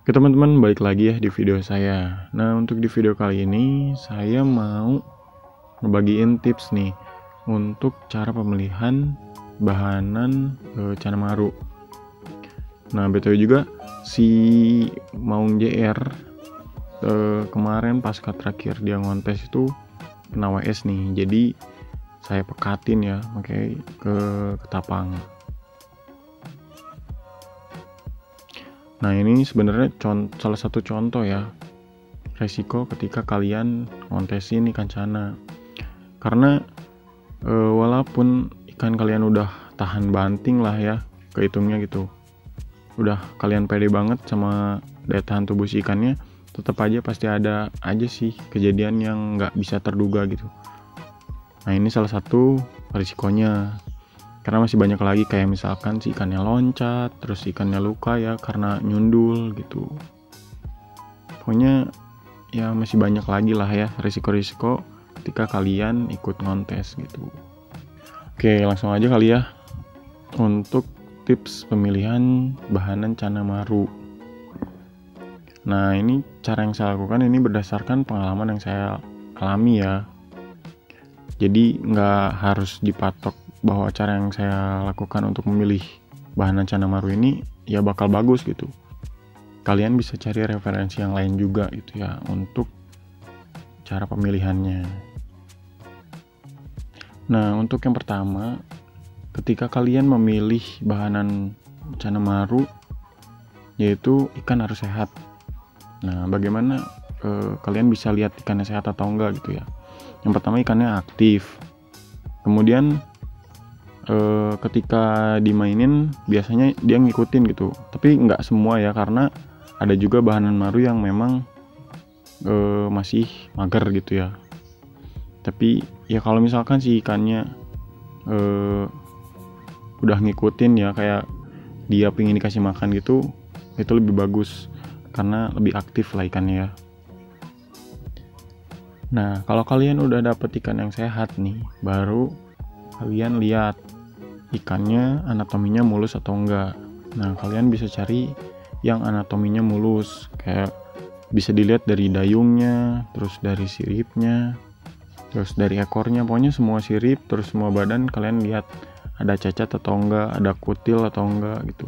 Oke teman-teman, balik lagi ya di video saya. Nah, untuk di video kali ini saya mau ngebagiin tips nih untuk cara pemilihan bahanan Canamaru. Nah, BTW juga si Maung JR kemarin pasca terakhir dia ngontes itu kena WS nih. Jadi saya pekatin ya pakai ke ketapang. Nah, ini sebenarnya salah satu contoh ya resiko ketika kalian ngontesin ikan cana. Karena walaupun ikan kalian udah tahan banting lah ya, kehitungnya gitu, udah kalian pede banget sama daya tahan tubuh si ikannya, tetap aja pasti ada aja sih kejadian yang nggak bisa terduga gitu. Nah, ini salah satu risikonya. Karena masih banyak lagi kayak misalkan si ikannya loncat, terus ikannya luka ya karena nyundul gitu. Pokoknya ya masih banyak lagi lah ya risiko-risiko ketika kalian ikut ngontes gitu. Oke, langsung aja kali ya untuk tips pemilihan bahanan Canamaru. Nah, ini cara yang saya lakukan ini berdasarkan pengalaman yang saya alami ya. Jadi nggak harus dipatok bahwa cara yang saya lakukan untuk memilih bahanan Canamaru ini ya bakal bagus gitu. Kalian bisa cari referensi yang lain juga gitu ya untuk cara pemilihannya. Nah, untuk yang pertama, ketika kalian memilih bahanan Canamaru, yaitu ikan harus sehat. Nah, bagaimana kalian bisa lihat ikannya sehat atau enggak gitu ya. Yang pertama, ikannya aktif. Kemudian ketika dimainin biasanya dia ngikutin gitu, tapi nggak semua ya, karena ada juga bahanan maru yang memang masih mager gitu ya. Tapi ya kalau misalkan si ikannya udah ngikutin ya, kayak dia pingin dikasih makan gitu, itu lebih bagus karena lebih aktif lah ikannya ya. Nah, kalau kalian udah dapet ikan yang sehat nih, baru kalian lihat ikannya anatominya mulus atau enggak. Nah, kalian bisa cari yang anatominya mulus, kayak bisa dilihat dari dayungnya, terus dari siripnya, terus dari ekornya, pokoknya semua sirip, terus semua badan kalian lihat ada cacat atau enggak, ada kutil atau enggak gitu.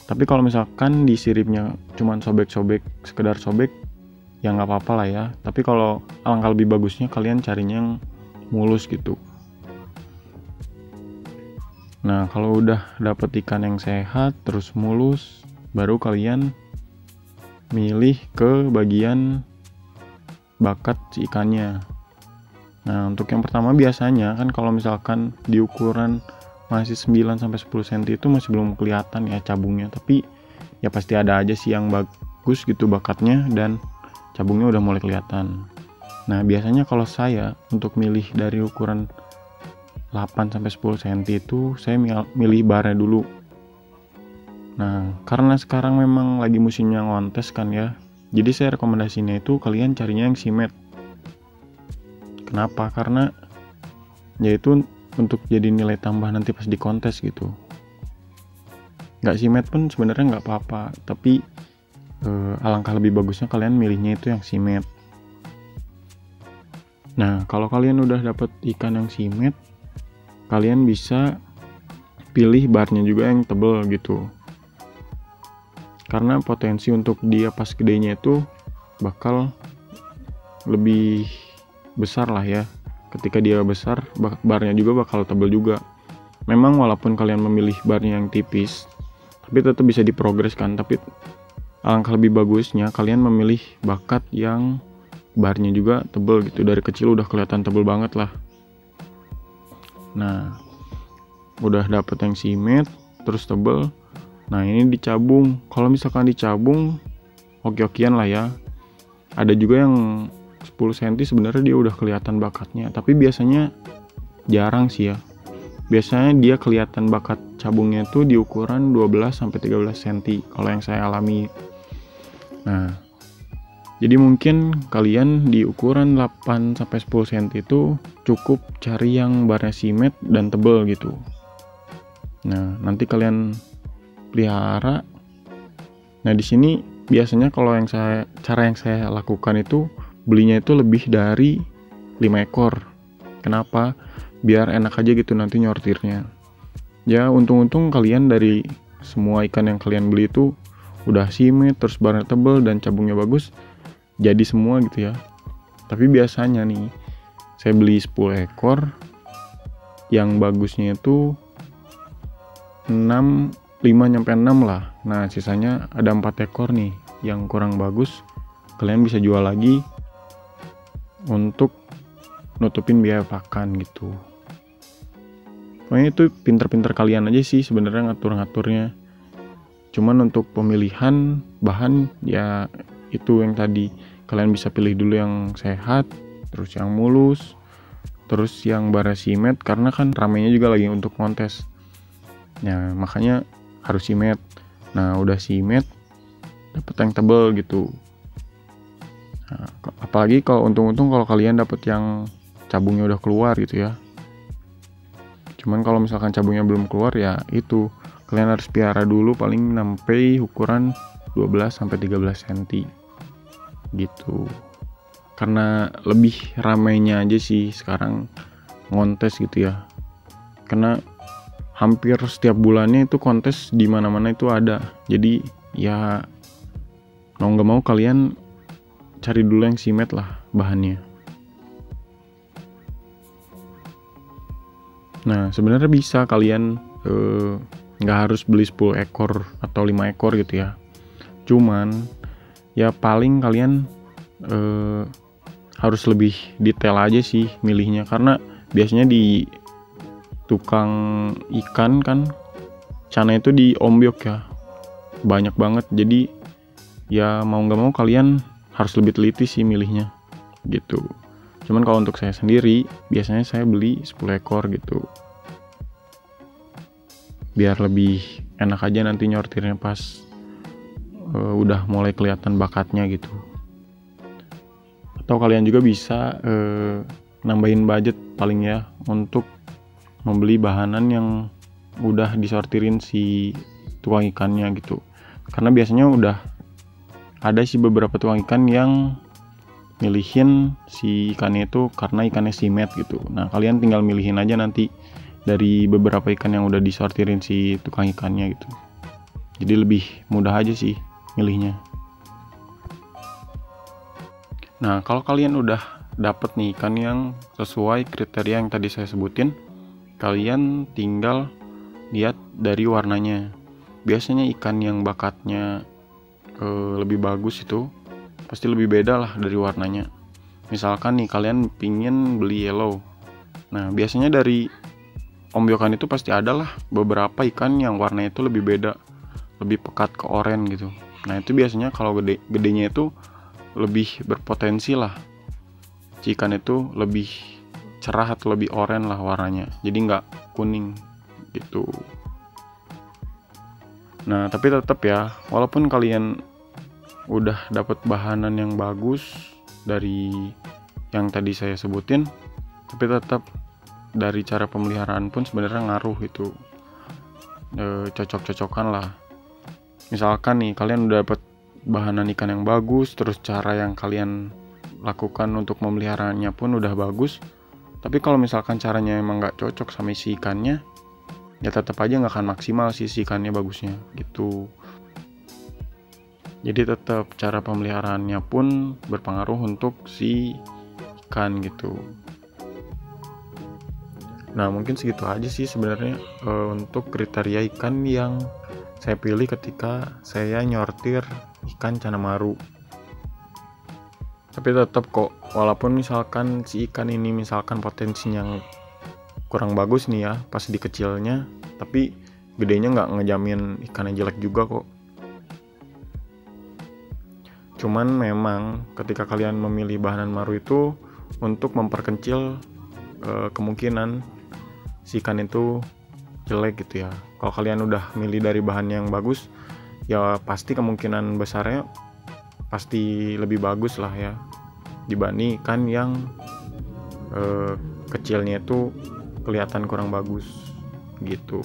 Tapi kalau misalkan di siripnya cuman sobek-sobek, sekedar sobek, ya nggak apa-apa lah ya. Tapi kalau alangkah lebih bagusnya kalian carinya yang mulus gitu. Nah, kalau udah dapet ikan yang sehat terus mulus, baru kalian milih ke bagian bakat si ikannya. Nah, untuk yang pertama biasanya kan kalau misalkan di ukuran masih 9-10 cm itu masih belum kelihatan ya cabungnya, tapi ya pasti ada aja sih yang bagus gitu bakatnya dan cabungnya udah mulai kelihatan. Nah, biasanya kalau saya untuk milih dari ukuran 8-10 cm itu saya milih barnya dulu. Nah, karena sekarang memang lagi musimnya ngontes kan ya, jadi saya rekomendasinya itu kalian carinya yang simet. Kenapa? Karena yaitu untuk jadi nilai tambah nanti pas di kontes gitu. Nggak simet pun sebenarnya nggak apa-apa, tapi alangkah lebih bagusnya kalian milihnya itu yang simet. Nah, kalau kalian udah dapet ikan yang simet, kalian bisa pilih barnya juga yang tebal gitu, karena potensi untuk dia pas gedenya itu bakal lebih besar lah ya. Ketika dia besar, barnya juga bakal tebal juga. Memang walaupun kalian memilih barnya yang tipis, tapi tetap bisa diprogres kan. Tapi alangkah lebih bagusnya kalian memilih bakat yang barnya juga tebal gitu. Dari kecil udah kelihatan tebal banget lah. Nah, udah dapet yang simet terus tebel. Nah, ini dicabung. Kalau misalkan dicabung oke-okean lah ya. Ada juga yang 10 cm sebenarnya dia udah kelihatan bakatnya, tapi biasanya jarang sih ya. Biasanya dia kelihatan bakat cabungnya itu di ukuran 12-13 cm kalau yang saya alami. Nah, jadi mungkin kalian di ukuran 8-10 cm itu cukup cari yang barnya simet dan tebel gitu. Nah, nanti kalian pelihara. Nah, di sini biasanya kalau cara yang saya lakukan itu belinya itu lebih dari 5 ekor. Kenapa? Biar enak aja gitu nanti nyortirnya. Ya untung-untung kalian dari semua ikan yang kalian beli itu udah simet, terus bahannya tebel dan cabungnya bagus, jadi semua gitu ya. Tapi biasanya nih saya beli 10 ekor, yang bagusnya itu 5-6 lah. Nah sisanya ada 4 ekor nih yang kurang bagus, kalian bisa jual lagi untuk nutupin biaya pakan gitu. Pokoknya itu pinter-pinter kalian aja sih sebenarnya ngatur-ngaturnya. Cuman untuk pemilihan bahan ya itu yang tadi, kalian bisa pilih dulu yang sehat, terus yang mulus, terus yang barasimet, karena kan ramenya juga lagi untuk kontes. Ya makanya harus simet. Nah udah simet dapat yang tebel gitu. Nah, apalagi kalau untung-untung kalau kalian dapat yang cabungnya udah keluar gitu ya. Cuman kalau misalkan cabungnya belum keluar ya itu kalian harus piara dulu paling sampai ukuran 12-13 cm gitu. Karena lebih ramainya aja sih sekarang ngontes gitu ya. Karena hampir setiap bulannya itu kontes di mana-mana itu ada. Jadi ya mau nggak mau kalian cari dulu yang simet lah bahannya. Nah sebenarnya bisa kalian nggak harus beli 10 ekor atau 5 ekor gitu ya. Cuman ya paling kalian harus lebih detail aja sih milihnya, karena biasanya di tukang ikan kan cana itu diombyok ya banyak banget, jadi ya mau nggak mau kalian harus lebih teliti sih milihnya gitu. Cuman kalau untuk saya sendiri biasanya saya beli 10 ekor gitu, biar lebih enak aja nanti nyortirnya pas udah mulai kelihatan bakatnya gitu. Atau kalian juga bisa nambahin budget paling ya untuk membeli bahanan yang udah disortirin si tukang ikannya gitu. Karena biasanya udah ada sih beberapa tukang ikan yang milihin si ikannya itu karena ikannya simet gitu. Nah kalian tinggal milihin aja nanti dari beberapa ikan yang udah disortirin si tukang ikannya gitu. Jadi lebih mudah aja sih milihnya. Nah kalau kalian udah dapet nih ikan yang sesuai kriteria yang tadi saya sebutin, kalian tinggal lihat dari warnanya. Biasanya ikan yang bakatnya lebih bagus itu pasti lebih beda lah dari warnanya. Misalkan nih kalian pingin beli yellow, nah biasanya dari ombyokan itu pasti ada lah beberapa ikan yang warnanya itu lebih beda, lebih pekat ke oranye gitu. Nah itu biasanya kalau gedenya itu lebih berpotensi lah si ikan itu lebih cerah atau lebih oranye lah warnanya, jadi nggak kuning gitu. Nah tapi tetap ya, walaupun kalian udah dapat bahanan yang bagus dari yang tadi saya sebutin, tapi tetap dari cara pemeliharaan pun sebenarnya ngaruh itu, cocok-cocokan lah. Misalkan nih kalian udah dapat bahanan ikan yang bagus, terus cara yang kalian lakukan untuk memeliharaannya pun udah bagus, tapi kalau misalkan caranya emang nggak cocok sama si ikannya, ya tetap aja nggak akan maksimal sih si ikannya bagusnya gitu. Jadi tetap cara pemeliharaannya pun berpengaruh untuk si ikan gitu. Nah mungkin segitu aja sih sebenarnya untuk kriteria ikan yang saya pilih ketika saya nyortir ikan cana maru. Tapi tetap kok, walaupun misalkan si ikan ini misalkan potensinya kurang bagus nih ya pas di kecilnya, tapi gedenya nggak ngejamin ikannya jelek juga kok. Cuman memang ketika kalian memilih bahanan maru itu untuk memperkecil kemungkinan si ikan itu jelek gitu ya. Kalau kalian udah milih dari bahan yang bagus, ya pasti kemungkinan besarnya pasti lebih bagus lah ya dibanding ikan yang kecilnya itu kelihatan kurang bagus gitu.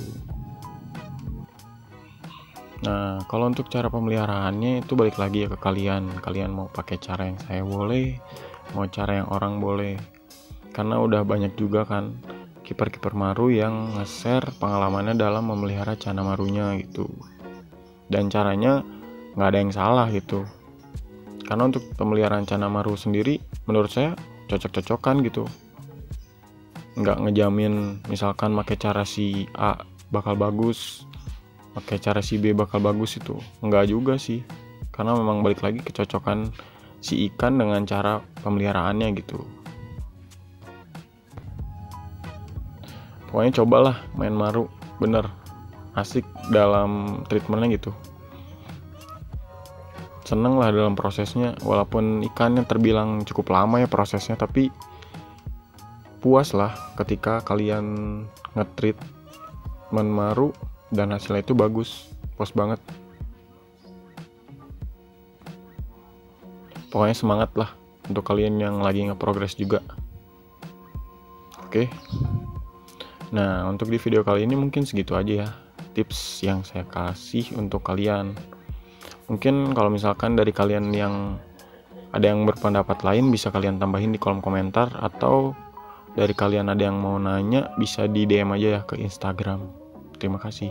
Nah, kalau untuk cara pemeliharaannya itu balik lagi ya ke kalian. Kalian mau pakai cara yang saya boleh, mau cara yang orang boleh. Karena udah banyak juga kan kiper-kiper maru yang nge-share pengalamannya dalam memelihara cana marunya gitu. Dan caranya nggak ada yang salah gitu. Karena untuk pemeliharaan cana maru sendiri menurut saya cocok-cocokan gitu. Nggak ngejamin misalkan pakai cara si A bakal bagus, pakai cara si B bakal bagus, itu enggak juga sih, karena memang balik lagi kecocokan si ikan dengan cara pemeliharaannya gitu. Pokoknya cobalah main maru, bener asik dalam treatmentnya gitu, seneng lah dalam prosesnya. Walaupun ikannya terbilang cukup lama ya prosesnya, tapi puas lah ketika kalian nge-treat maru dan hasilnya itu bagus, puas banget. Pokoknya semangat lah untuk kalian yang lagi nge-progress juga. Oke. Nah, untuk di video kali ini mungkin segitu aja ya tips yang saya kasih untuk kalian. Mungkin kalau misalkan dari kalian yang ada yang berpendapat lain bisa kalian tambahin di kolom komentar, atau dari kalian ada yang mau nanya bisa di DM aja ya ke Instagram. Terima kasih.